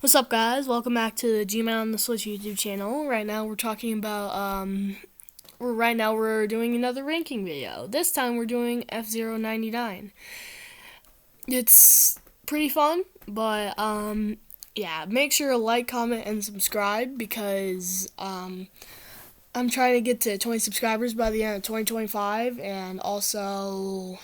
What's up, guys? Welcome back to the G-Man on the Switch YouTube channel. Right now we're talking about we're doing another ranking video. This time we're doing F-Zero 99. It's pretty fun, but yeah, make sure to like, comment, and subscribe because I'm trying to get to 20 subscribers by the end of 2025, and also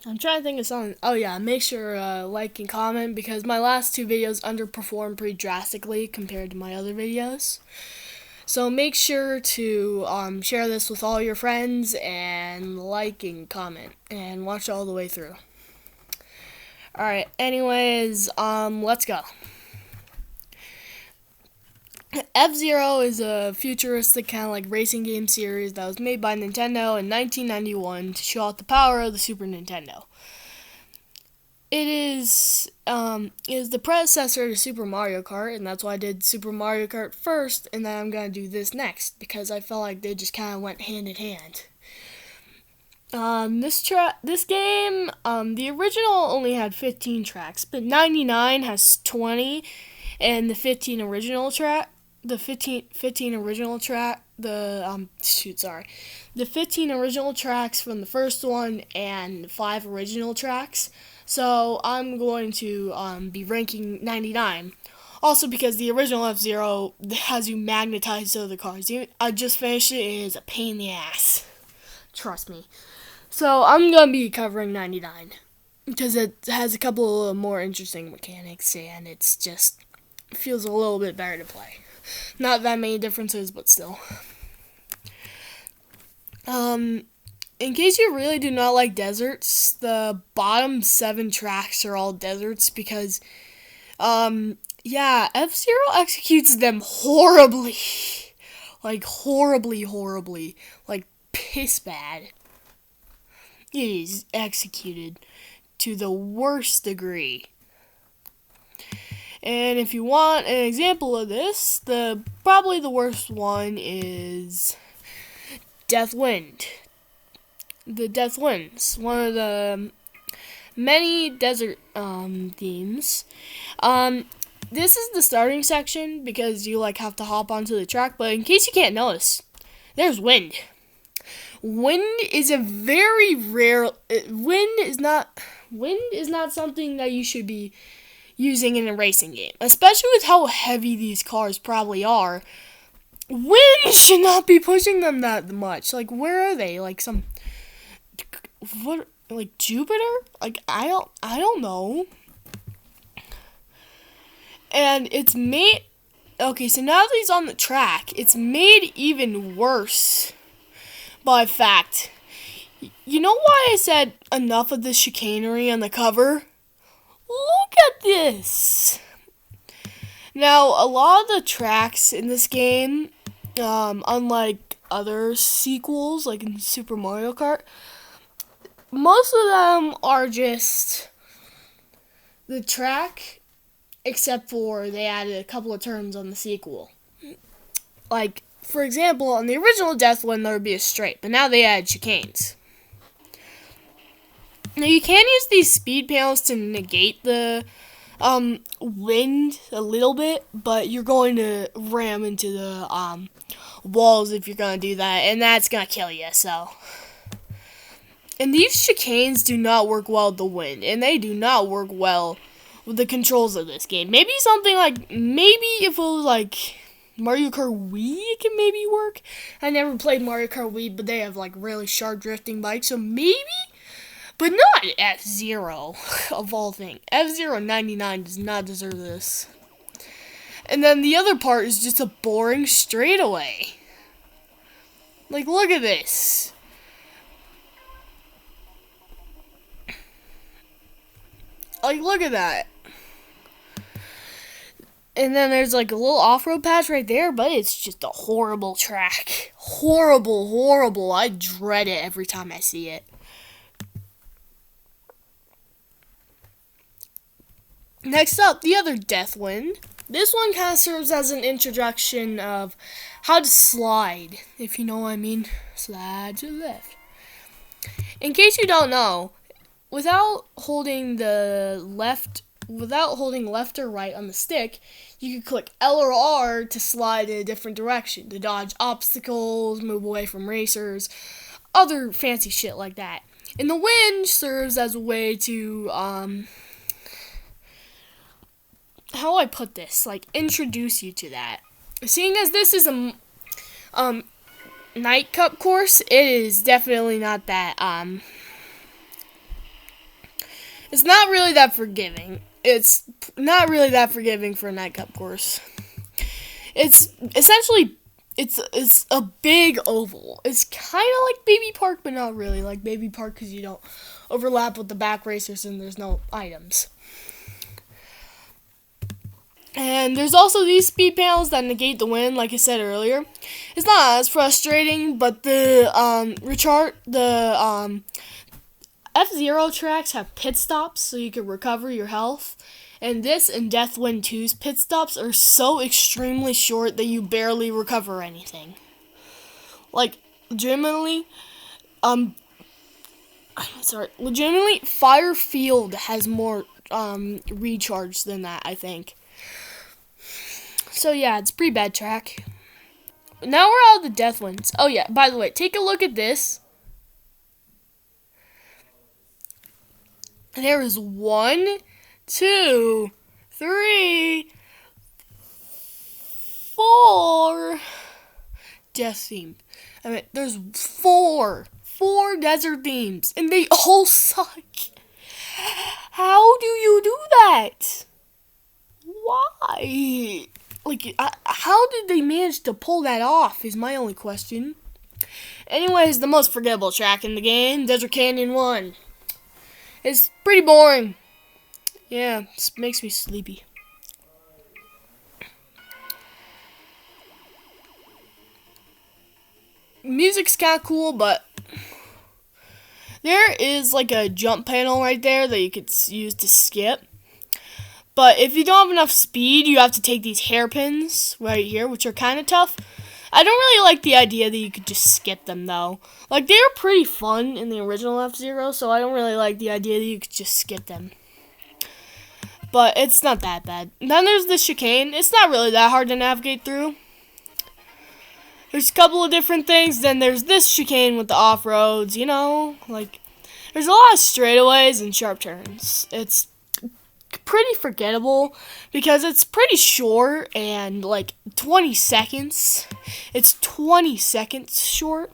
I'm trying to think of something. Oh yeah, make sure like and comment because my last two videos underperformed pretty drastically compared to my other videos. So make sure to share this with all your friends and like and comment and watch all the way through. Alright, anyways, let's go. F-Zero is a futuristic kind of like racing game series that was made by Nintendo in 1991 to show off the power of the Super Nintendo. It is the predecessor to Super Mario Kart, and that's why I did Super Mario Kart first, and then I'm gonna do this next because I felt like they just kind of went hand in hand. This game, the original only had 15 tracks, but 99 has 20, and the 15 original track, the 15 original track, the 15 original tracks from the first one and 5 original tracks. So I'm going to be ranking 99. Also because the original F-Zero has you magnetized to other cars. I just finished it. It is a pain in the ass. Trust me. So I'm going to be covering 99. Because it has a couple of more interesting mechanics and it feels a little bit better to play. Not that many differences, but still. In case you really do not like deserts, the bottom 7 tracks are all deserts because, yeah, F-Zero executes them horribly. Like, horribly. Like, piss bad. It is executed to the worst degree. And if you want an example of this, probably the worst one is Deathwind. The Deathwinds, one of the many desert themes. This is the starting section because you have to hop onto the track. But in case you can't notice, there's wind. Wind is a very rare. Wind is not something that you should be using in a racing game, especially with how heavy these cars probably are. Wind should not be pushing them that much. Like, where are they? Like Jupiter? Like, I don't know. And it's made, okay, so now that he's on the track, it's made even worse by fact. You know why I said enough of this chicanery on the cover? Look at this. Now, a lot of the tracks in this game, unlike other sequels, like in Super Mario Kart, most of them are just the track, except for they added a couple of turns on the sequel. Like, for example, on the original Deathwind, there would be a straight, but now they add chicanes. Now, you can use these speed panels to negate the wind a little bit, but you're going to ram into the walls if you're going to do that, and that's going to kill you, so. And these chicanes do not work well with the wind, and they do not work well with the controls of this game. Maybe if it was like Mario Kart Wii, it can maybe work. I never played Mario Kart Wii, but they have really sharp drifting bikes, so maybe? But not F-Zero, of all things. F-Zero 99 does not deserve this. And then the other part is just a boring straightaway. Like, look at this. Like, look at that. And then there's a little off-road patch right there, but it's just a horrible track. Horrible. I dread it every time I see it. Next up, the other Deathwind. This one kind of serves as an introduction of how to slide, if you know what I mean. Slide to the left. In case you don't know, without holding left or right on the stick, you could click L or R to slide in a different direction, to dodge obstacles, move away from racers, other fancy shit like that. And the wind serves as a way to, how do I put this? Like, introduce you to that. Seeing as this is a, Night Cup course, it is definitely not that, it's not really that forgiving. It's not really that forgiving for a Night Cup course. It's essentially, it's a big oval. It's kind of like Baby Park, but not really like Baby Park because you don't overlap with the back racers and there's no items. And there's also these speed panels that negate the wind, like I said earlier. It's not as frustrating, but the F-Zero tracks have pit stops so you can recover your health. And this and Deathwind 2's pit stops are so extremely short that you barely recover anything. Like, legitimately, Firefield has more recharge than that, I think. So yeah, it's a pretty bad track. Now we're out of the Deathwinds. Oh yeah, by the way, take a look at this. There is 1, 2, 3, 4 death themes. I mean, there's 4 desert themes, and they all suck. How do you do that? Why? Like, how did they manage to pull that off is my only question. Anyways, the most forgettable track in the game, Desert Canyon 1. It's pretty boring. Yeah, it makes me sleepy. Music's kind of cool, but there is like a jump panel right there that you could use to skip. But if you don't have enough speed, you have to take these hairpins right here, which are kind of tough. I don't really like the idea that you could just skip them, though. Like, they were pretty fun in the original F-Zero, so I don't really like the idea that you could just skip them. But it's not that bad. Then there's the chicane. It's not really that hard to navigate through. There's a couple of different things. Then there's this chicane with the off-roads, you know? Like, there's a lot of straightaways and sharp turns. It's pretty forgettable because it's pretty short and like 20 seconds. It's 20 seconds short.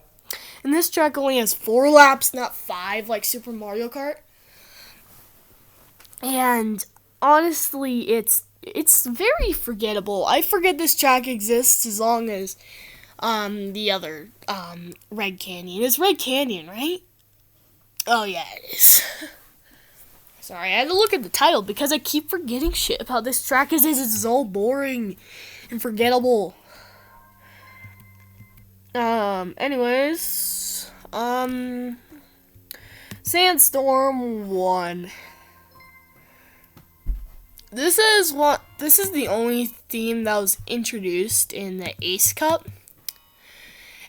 And this track only has 4 laps, not 5 like Super Mario Kart. And honestly, it's very forgettable. I forget this track exists as long as the other Red Canyon. It's Red Canyon, right? Oh yeah, it is. Sorry, I had to look at the title because I keep forgetting shit about this track because it's so boring and forgettable. Anyways, Sandstorm 1. This is the only theme that was introduced in the Ace Cup.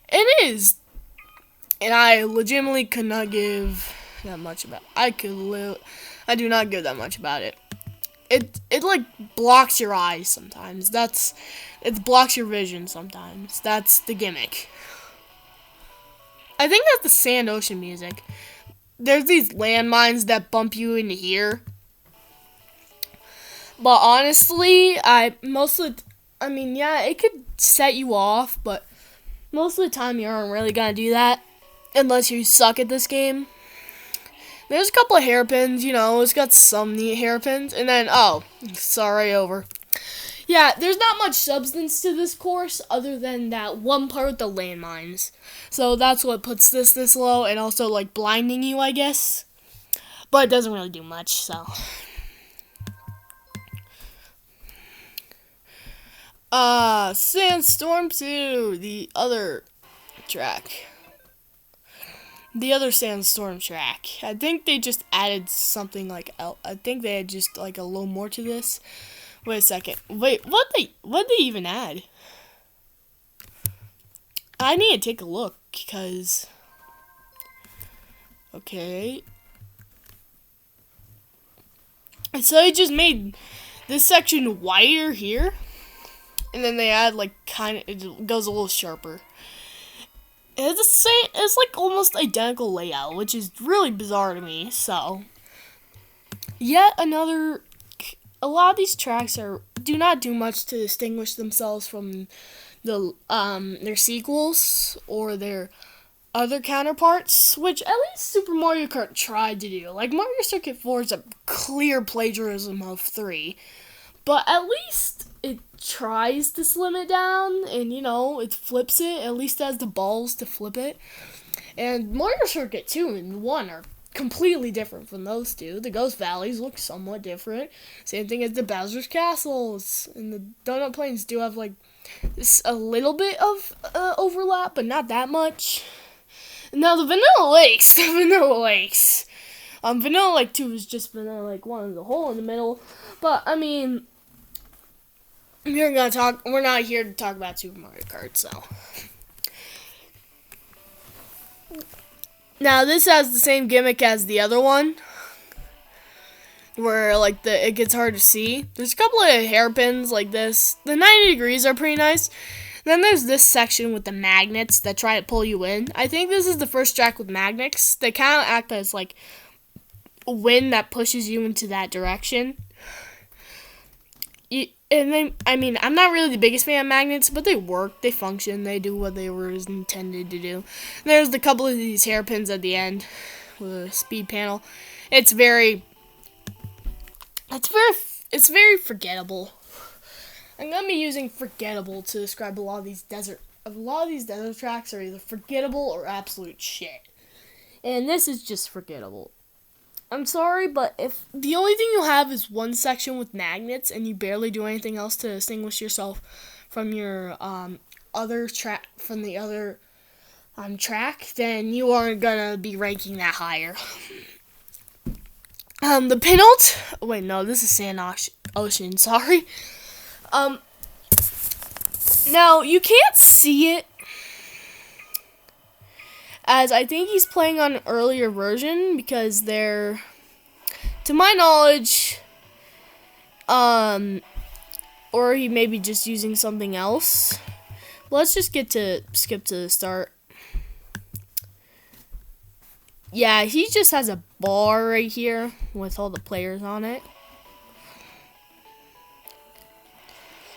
It is, and I legitimately could not give that much about. I do not give that much about it. It like blocks your eyes sometimes. It blocks your vision sometimes. That's the gimmick. I think that's the Sand Ocean music. There's these landmines that bump you into here. But honestly, yeah, it could set you off, but most of the time you aren't really gonna do that unless you suck at this game. There's a couple of hairpins, you know, it's got some neat hairpins, and then, sorry, over. Yeah, there's not much substance to this course other than that one part with the landmines. So that's what puts this low, and also, like, blinding you, I guess. But it doesn't really do much, so. Sandstorm 2, the other track. The other Sandstorm track. I think they just added something like, I think they had just like a little more to this. Wait a second. Wait, what they even add? I need to take a look because, okay. So they just made this section wider here, and then they add like it goes a little sharper. It's the same. It's like almost identical layout, which is really bizarre to me. So, yet another. A lot of these tracks do not do much to distinguish themselves from their sequels or their other counterparts, which at least Super Mario Kart tried to do. Like Mario Circuit 4 is a clear plagiarism of 3, but at least it tries to slim it down, and it flips it. At least it has the balls to flip it. And Mario Circuit 2 and 1 are completely different from those two. The Ghost Valleys look somewhat different. Same thing as the Bowser's Castles. And the Donut Plains do have like a little bit of overlap, but not that much. Now the Vanilla Lakes. Vanilla Lake 2 is just Vanilla Lake 1 with a hole in the middle. But I mean, we're not here to talk about Super Mario Kart, so. Now this has the same gimmick as the other one, where like it gets hard to see. There's a couple of hairpins like this. The 90 degrees are pretty nice. Then there's this section with the magnets that try to pull you in. I think this is the first track with magnets. They kind of act as like wind that pushes you into that direction. I'm not really the biggest fan of magnets, but they work, they function, they do what they were intended to do. And there's a couple of these hairpins at the end with a speed panel. It's very forgettable. I'm gonna be using forgettable to describe a lot of these desert tracks are either forgettable or absolute shit. And this is just forgettable. I'm sorry, but if the only thing you have is one section with magnets and you barely do anything else to distinguish yourself from your other track track, then you aren't gonna be ranking that higher. This is Sand Ocean, sorry. Now you can't see it, as I think he's playing on an earlier version, because they're, to my knowledge, or he may be just using something else. Let's just skip to the start. Yeah, he just has a bar right here with all the players on it.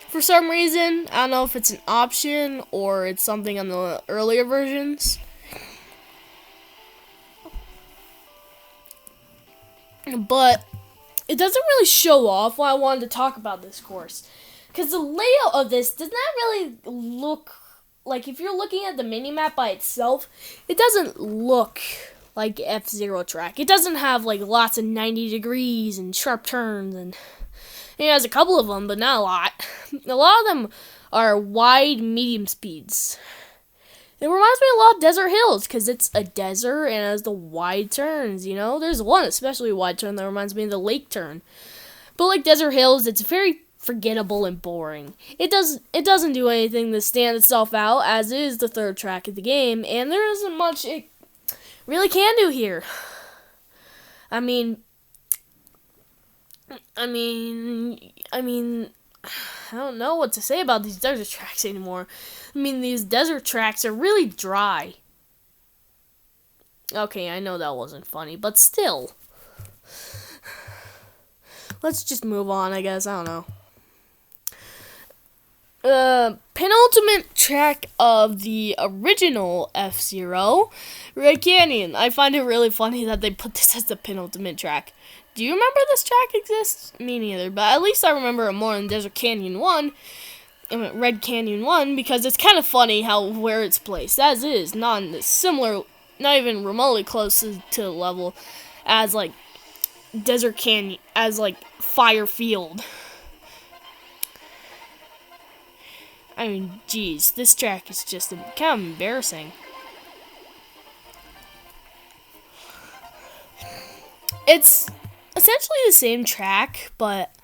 For some reason, I don't know if it's an option or it's something on the earlier versions. But it doesn't really show off why I wanted to talk about this course. Because the layout of this does not really look like, if you're looking at the minimap by itself, it doesn't look like F-Zero track. It doesn't have like lots of 90 degrees and sharp turns, and it has a couple of them, but not a lot. A lot of them are wide, medium speeds. It reminds me a lot of Desert Hills, because it's a desert and it has the wide turns, There's one especially wide turn that reminds me of the lake turn. But like Desert Hills, it's very forgettable and boring. It doesn't do anything to stand itself out, as is the third track of the game, and there isn't much it really can do here. I don't know what to say about these desert tracks anymore. These desert tracks are really dry. Okay, I know that wasn't funny, but still. Let's just move on, I guess. I don't know. Penultimate track of the original F-Zero, Red Canyon. I find it really funny that they put this as the penultimate track. Do you remember this track exists? Me neither, but at least I remember it more in Desert Canyon 1, Red Canyon 1, because it's kind of funny where it's placed, as is, not even remotely close to the level as, like, Desert Canyon, as, like, Fire Field. Geez, this track is just kind of embarrassing. It's essentially the same track, but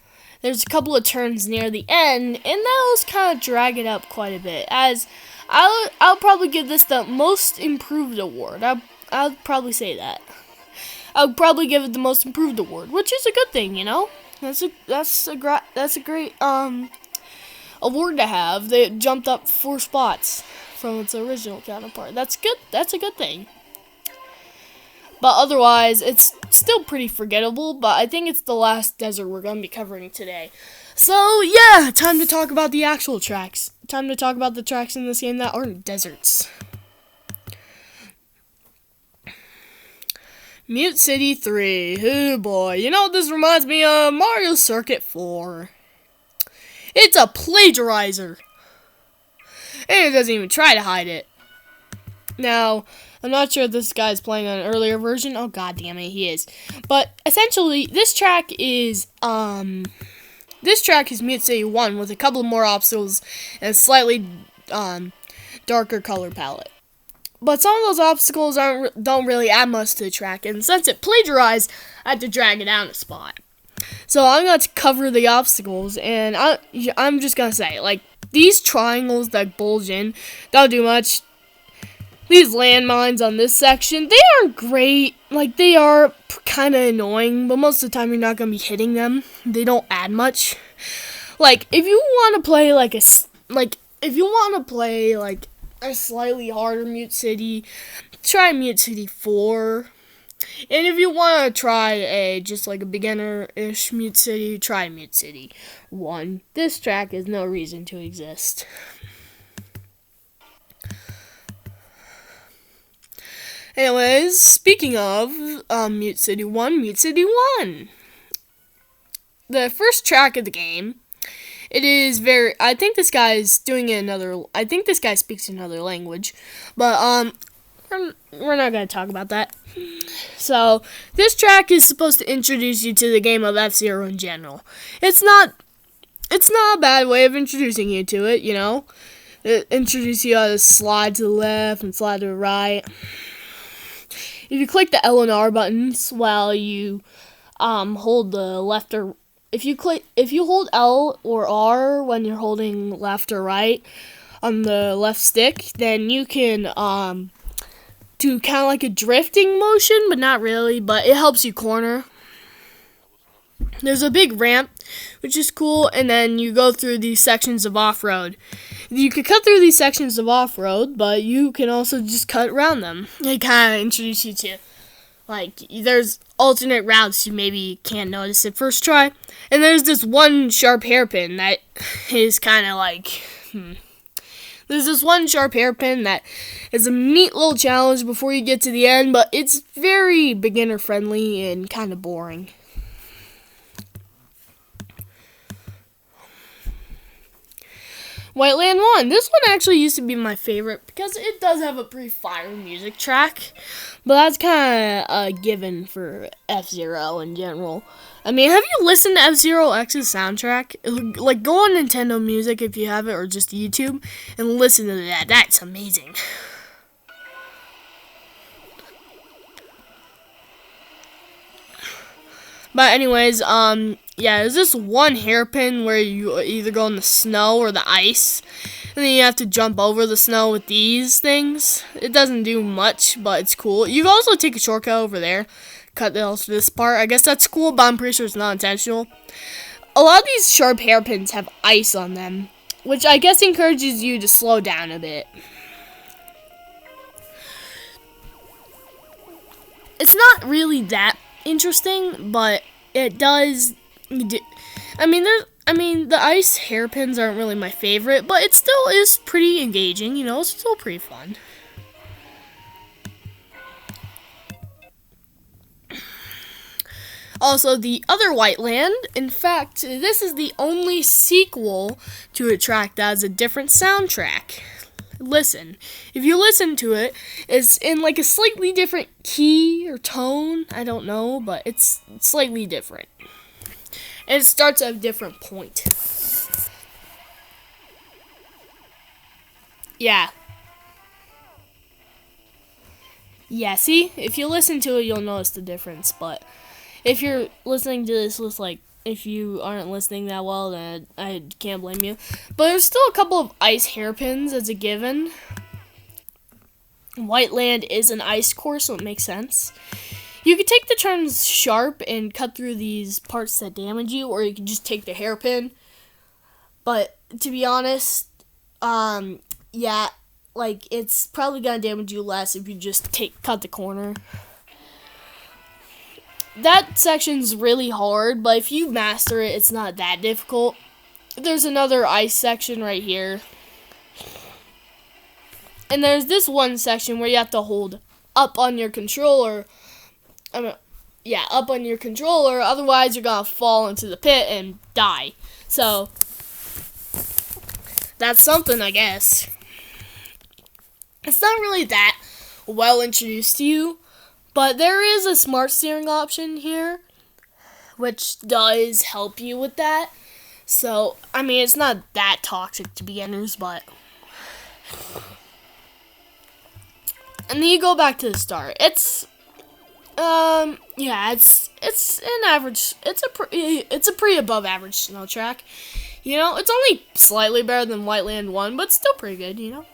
there's a couple of turns near the end, and those kind of drag it up quite a bit. As I'll probably give this the most improved award. I'll probably say that. I'll probably give it the most improved award, which is a good thing, That's a great award to have. They jumped up 4 spots from its original counterpart. That's good. That's a good thing. But otherwise, it's still pretty forgettable, but I think it's the last desert we're going to be covering today. So, yeah, time to talk about the actual tracks. Time to talk about the tracks in this game that aren't deserts. Mute City 3. Oh boy, you know what this reminds me of? Mario Circuit 4. It's a plagiarizer. And it doesn't even try to hide it. Now, I'm not sure if this guy's playing on an earlier version. Oh, god damn it, he is. But essentially, this track is Mute City 1 with a couple more obstacles and a slightly darker color palette. But some of those obstacles don't really add much to the track, and since it plagiarized, I had to drag it down a spot. So I'm going to cover the obstacles, and I'm just going to say, like, these triangles that bulge in don't do much. These landmines on this section, they aren't great. Like, they are kind of annoying, but most of the time you're not going to be hitting them. They don't add much. Like, if you want to play, a slightly harder Mute City, try Mute City 4. And if you want to try just like a beginner-ish Mute City, try Mute City 1. This track has no reason to exist. Anyways, speaking of Mute City 1, Mute City 1. The first track of the game, it is I think this guy speaks another language, but we're not going to talk about that. So, this track is supposed to introduce you to the game of F-Zero in general. It's not a bad way of introducing you to it, you know. It introduces you how to slide to the left and slide to the right. If you click the L and R buttons while you hold the left or if you hold L or R when you're holding left or right on the left stick, then you can do kind of like a drifting motion, but not really, but it helps you corner. There's a big ramp, which is cool, and then you go through these sections of off-road. You can cut through these sections of off-road, but you can also just cut around them. It kind of introduces you to, like, there's alternate routes you maybe can't notice at first try. And there's this one sharp hairpin that is kind of like, There's this one sharp hairpin that is a neat little challenge before you get to the end, but it's very beginner-friendly and kind of boring. White Land 1. This one actually used to be my favorite because it does have a pretty fire music track. But that's kind of a given for F-Zero in general. I mean, have you listened to F-Zero X's soundtrack? Like, go on Nintendo Music if you have it, or just YouTube, and listen to that. That's amazing. But anyways, yeah, there's this one hairpin where you either go in the snow or the ice, and then you have to jump over the snow with these things. It doesn't do much, but it's cool. You can also take a shortcut over there, cut this part. I guess that's cool, but I'm pretty sure it's not intentional. A lot of these sharp hairpins have ice on them, which I guess encourages you to slow down a bit. It's not really that interesting, but it does. I mean, the ice hairpins aren't really my favorite, but it still is pretty engaging. You know, it's still pretty fun. Also, the other White Land. In fact, this is the only sequel to a track that has a different soundtrack. Listen. If you listen to it, it's in like a slightly different key or tone. I don't know, but it's slightly different. And it starts at a different point. Yeah. Yeah, see? If you listen to it, you'll notice the difference, but if you're listening to this with, like, if you aren't listening that well, then I can't blame you. But there's still a couple of ice hairpins as a given. White Land is an ice course, so it makes sense. You could take the turns sharp and cut through these parts that damage you, or you could just take the hairpin. But to be honest, yeah, like it's probably gonna damage you less if you just cut the corner. That section's really hard, but if you master it, it's not that difficult. There's another ice section right here. And there's this one section where you have to hold up on your controller. Up on your controller, otherwise you're gonna fall into the pit and die. So, that's something, I guess. It's not really that well introduced to you, but there is a smart steering option here, which does help you with that. So, I mean, it's not that toxic to beginners, but... And then you go back to the start. It's an average. It's a pretty above average snow track. You know, it's only slightly better than Whiteland 1, but still pretty good, you know.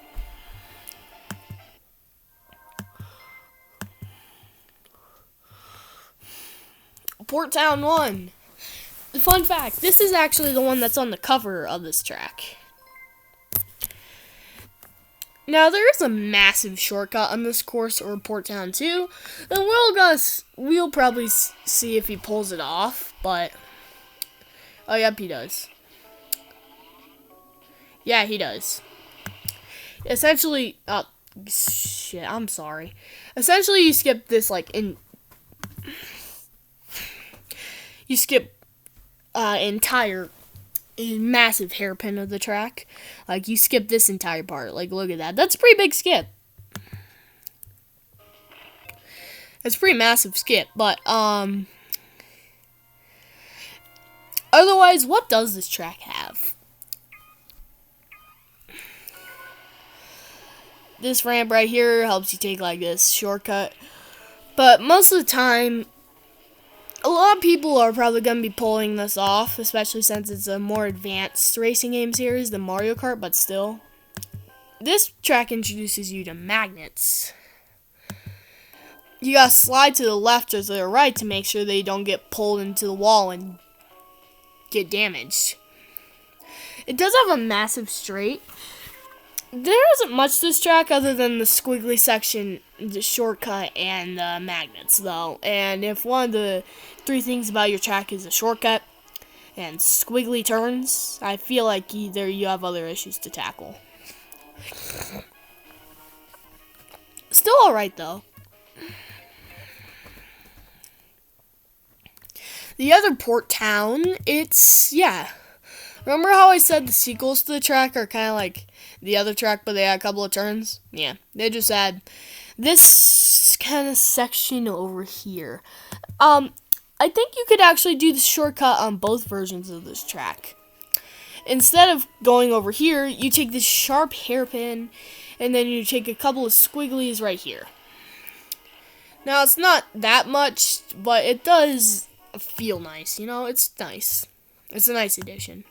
Port Town 1. Fun fact, this is actually the one that's on the cover of this track. Now, there is a massive shortcut on this course, or Port Town 2, and we'll probably see if he pulls it off, but... Oh, yep, he does. Yeah, he does. Essentially... Oh, shit, I'm sorry. Essentially, you skip this, You skip entire... a massive hairpin of the track. Like, you skip this entire part. Like, look at that. That's a pretty big skip. It's a pretty massive skip, but, otherwise, what does this track have? This ramp right here helps you take, like, this shortcut. But most of the time, a lot of people are probably going to be pulling this off, especially since it's a more advanced racing game series than Mario Kart, but still. This track introduces you to magnets. You gotta slide to the left or to the right to make sure they don't get pulled into the wall and get damaged. It does have a massive straight. There isn't much to this track other than the squiggly section, the shortcut, and the magnets, though. And if one of the three things about your track is a shortcut and squiggly turns, I feel like either you have other issues to tackle. Still alright, though. The other Port Town, remember how I said the sequels to the track are kind of like the other track, but they had a couple of turns? Yeah, they just add this kind of section over here. I think you could actually do the shortcut on both versions of this track. Instead of going over here, you take this sharp hairpin, and then you take a couple of squigglies right here. Now, it's not that much, but it does feel nice, you know? It's nice. It's a nice addition.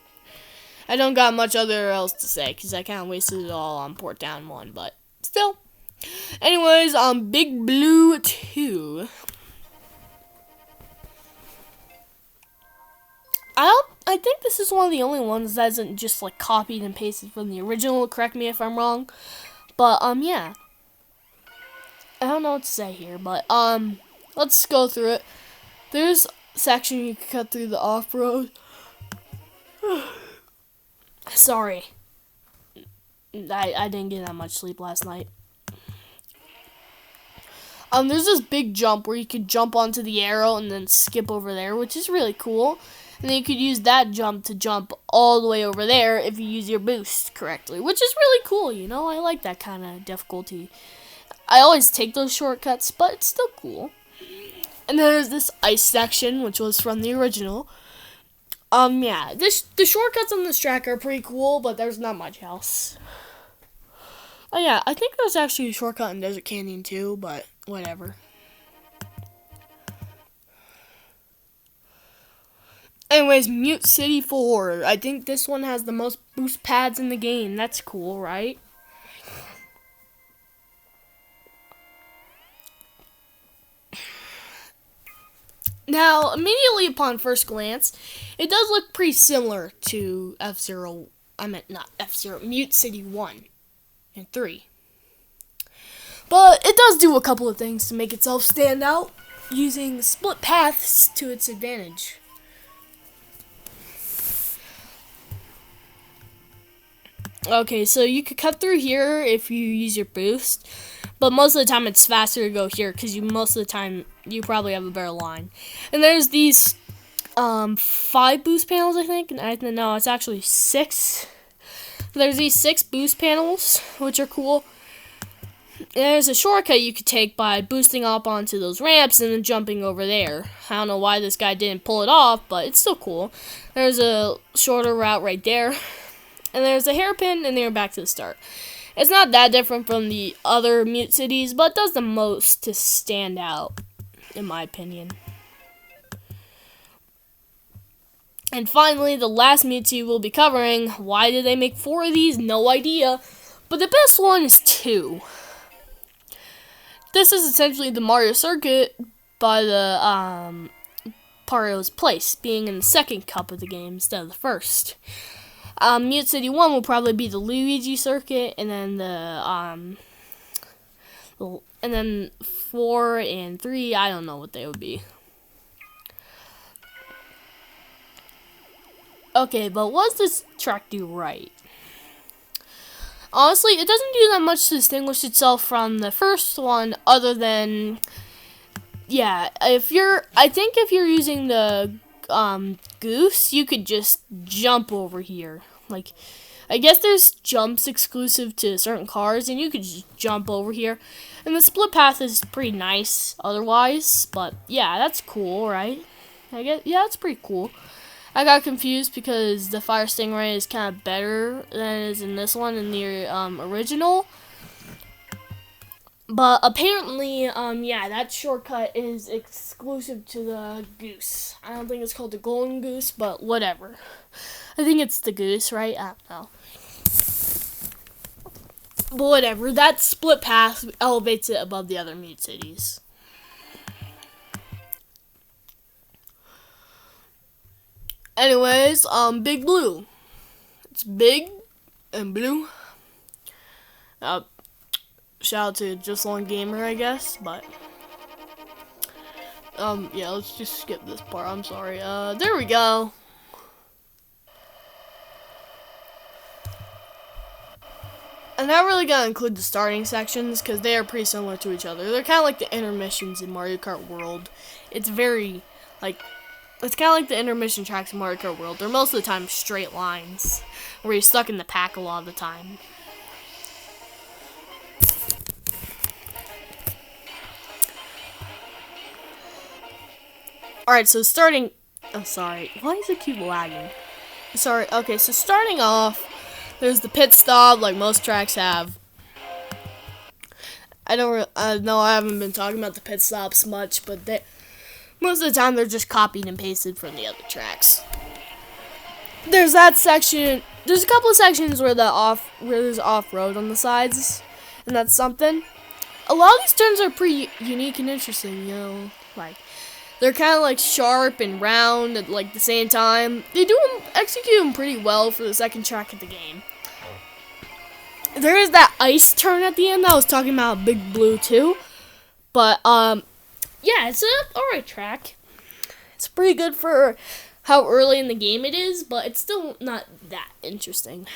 I don't got much other else to say, because I kind of wasted it all on Port Town 1, but still. Anyways, Big Blue 2. I think this is one of the only ones that isn't just, like, copied and pasted from the original. Correct me if I'm wrong. But, yeah. I don't know what to say here, but, let's go through it. There's a section you can cut through the off-road. Sorry. I didn't get that much sleep last night. There's this big jump where you could jump onto the arrow and then skip over there, which is really cool. And then you could use that jump to jump all the way over there if you use your boost correctly, which is really cool, you know? I like that kind of difficulty. I always take those shortcuts, but it's still cool. And then there's this ice section, which was from the original. The shortcuts on this track are pretty cool, but there's not much else. Oh yeah, I think there's actually a shortcut in Desert Canyon too, but whatever. Anyways, Mute City 4. I think this one has the most boost pads in the game. That's cool, right? Now, immediately upon first glance, it does look pretty similar to F-Zero. I meant not F-Zero, Mute City 1 and 3. But it does do a couple of things to make itself stand out, using split paths to its advantage. Okay, so you could cut through here if you use your boost, but most of the time it's faster to go here because most of the time you probably have a better line. And there's these 5 boost panels, I think. No, it's actually 6. There's these 6 boost panels, which are cool. And there's a shortcut you could take by boosting up onto those ramps and then jumping over there. I don't know why this guy didn't pull it off, but it's still cool. There's a shorter route right there. And there's a hairpin, and then you're back to the start. It's not that different from the other Mute Cities, but it does the most to stand out, in my opinion. And finally, the last Mute City we'll be covering. Why did they make 4 of these? No idea. But the best one is 2. This is essentially the Mario Circuit by the Mario's Place, being in the second cup of the game instead of the first. Mute City 1 will probably be the Luigi Circuit, and then and then 4 and 3, I don't know what they would be. Okay, but what does this track do right? Honestly, it doesn't do that much to distinguish itself from the first one, other than, yeah, I think if you're using the Goose, you could just jump over here. Like, I guess there's jumps exclusive to certain cars, and you could just jump over here. And the split path is pretty nice otherwise, but yeah, that's cool, right? I guess, yeah, that's pretty cool. I got confused because the Fire Stingray is kind of better than it is in this one, in the original. But apparently, yeah, that shortcut is exclusive to the Goose. I don't think it's called the Golden Goose, but whatever. I think it's the Goose, right? I don't know. But whatever, that split path elevates it above the other Mute Cities. Anyways, Big Blue. It's big and blue. Shout out to Just Long Gamer, I guess, but yeah, let's just skip this part. I'm sorry. There we go. I'm not really gonna include the starting sections because they are pretty similar to each other. They're kind of like the intermissions in Mario Kart World. It's very it's kind of like the intermission tracks in Mario Kart World. They're most of the time straight lines where you're stuck in the pack a lot of the time. Alright, so starting... I'm sorry. Why does it keep lagging? Sorry. Okay, so starting off, there's the pit stop like most tracks have. I haven't been talking about the pit stops much, but most of the time they're just copied and pasted from the other tracks. There's that section. There's a couple of sections where there's off-road on the sides, and that's something. A lot of these turns are pretty unique and interesting, you know, like they're kind of like sharp and round at like the same time. They execute them pretty well for the second track of the game. There is that ice turn at the end that I was talking about, Big Blue too, but yeah, it's a alright track. It's pretty good for how early in the game it is, but it's still not that interesting.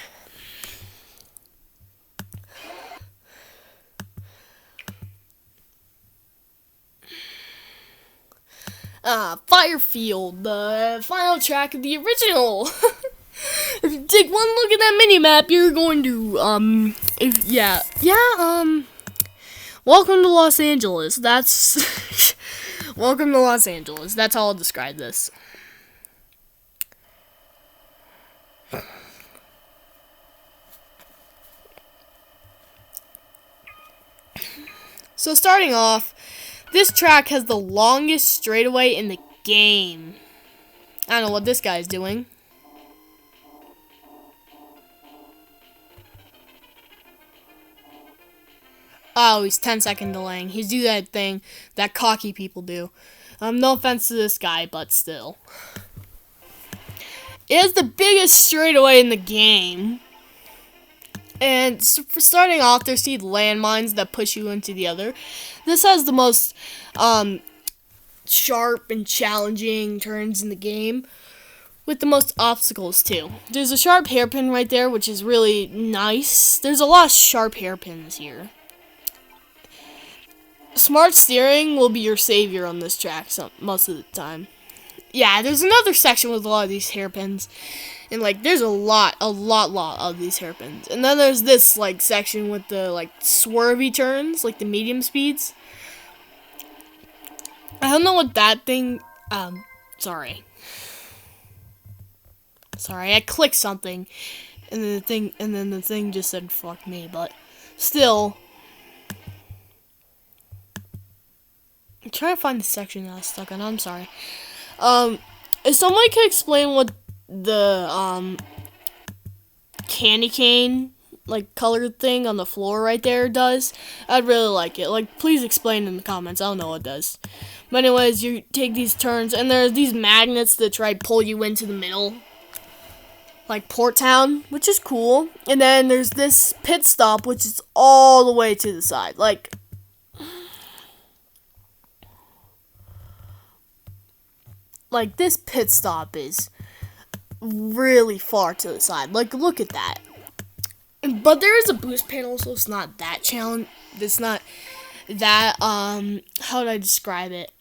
Firefield, the final track of the original. If you take one look at that mini-map, you're going to, welcome to Los Angeles. Welcome to Los Angeles. That's how I'll describe this. So starting off, this track has the longest straightaway in the game. I don't know what this guy's doing. Oh, he's 10-second delaying. He's do that thing that cocky people do. No offense to this guy, but still. It has the biggest straightaway in the game. And for starting off, there's these landmines that push you into the other. This has the most sharp and challenging turns in the game, with the most obstacles too. There's a sharp hairpin right there, which is really nice. There's a lot of sharp hairpins here. Smart steering will be your savior on this track most of the time. Yeah, there's another section with a lot of these hairpins. And, like, there's a lot of these hairpins. And then there's this, like, section with the, like, swervy turns, like the medium speeds. I don't know what that thing, sorry, I clicked something, and then the thing just said, fuck me, but still. I'm trying to find the section that I was stuck on, I'm sorry. If somebody could explain what the candy cane like colored thing on the floor right there does, I'd really like it. Like, please explain in the comments. I don't know what it does. But anyways, you take these turns, and there's these magnets that try to pull you into the middle, like Port Town, which is cool. And then there's this pit stop, which is all the way to the side. Like this pit stop is really far to the side. Like, look at that. But there is a boost panel, so it's not that challenge. It's not that, how would I describe it?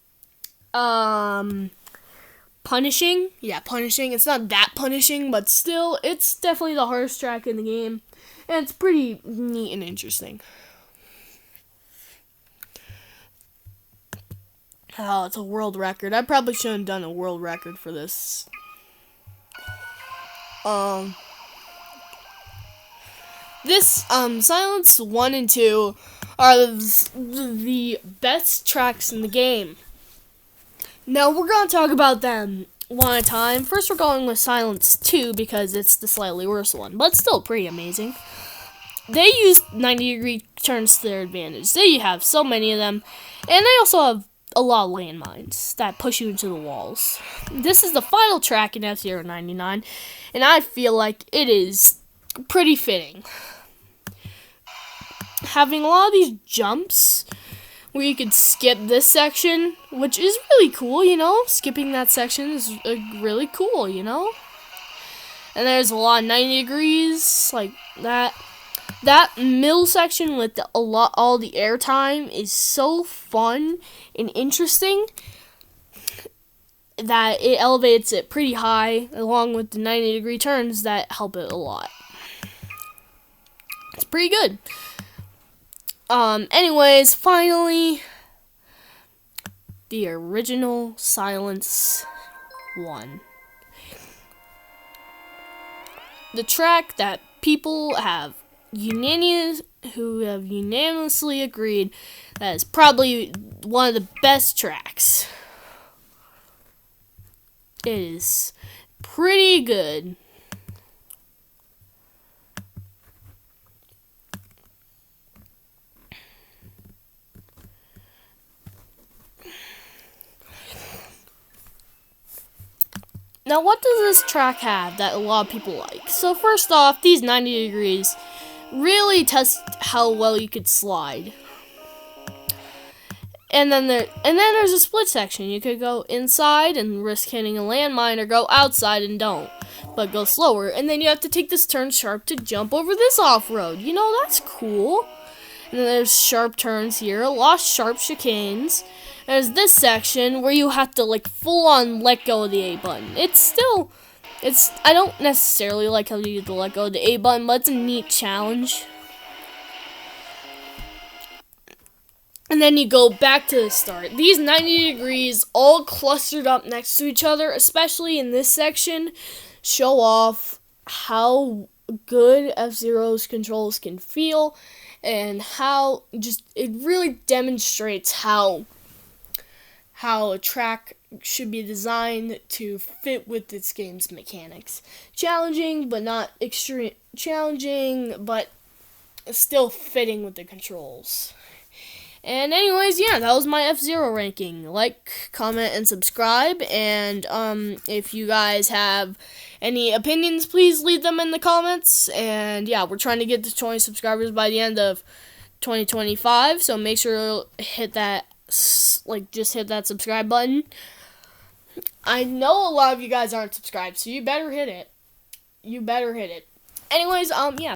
Punishing? Yeah, punishing. It's not that punishing, but still, it's definitely the hardest track in the game. And it's pretty neat and interesting. Oh, it's a world record. I probably shouldn't have done a world record for this. This, Silence 1 and 2 are the best tracks in the game. Now, we're going to talk about them one at a time. First, we're going with Silence 2 because it's the slightly worse one, but still pretty amazing. They use 90-degree turns to their advantage. They have so many of them, and they also have a lot of landmines that push you into the walls. This is the final track in F-Zero 99, and I feel like it is pretty fitting. Having a lot of these jumps where you could skip this section, which is really cool, you know? Skipping that section is really cool, you know? And there's a lot of 90 degrees, like that. That middle section with all the airtime is so fun and interesting that it elevates it pretty high, along with the 90-degree turns that help it a lot. It's pretty good. Anyways, finally, the original Silence 1. The track that people have unanimously agreed that is probably one of the best tracks. It is pretty good. Now, what does this track have that a lot of people like? So first off, these 90 degrees really test how well you could slide. And then there's a split section. You could go inside and risk hitting a landmine, or go outside and don't, but go slower. And then you have to take this turn sharp to jump over this off-road. You know, that's cool. And then there's sharp turns here, a lot of sharp chicanes. There's this section where you have to, like, full-on let go of the A button. I don't necessarily like how you have to let go of the A button, but it's a neat challenge. And then you go back to the start. These 90 degrees all clustered up next to each other, especially in this section, show off how good F-Zero's controls can feel, and how it really demonstrates how a track should be designed to fit with its game's mechanics. Challenging, but not extreme. Challenging, but still fitting with the controls. And anyways, yeah, that was my F-Zero ranking. Like, comment, and subscribe. And if you guys have any opinions, please leave them in the comments. And yeah, we're trying to get to 20 subscribers by the end of 2025. So make sure to hit that, just hit that subscribe button. I know a lot of you guys aren't subscribed, so you better hit it. Anyways, yeah.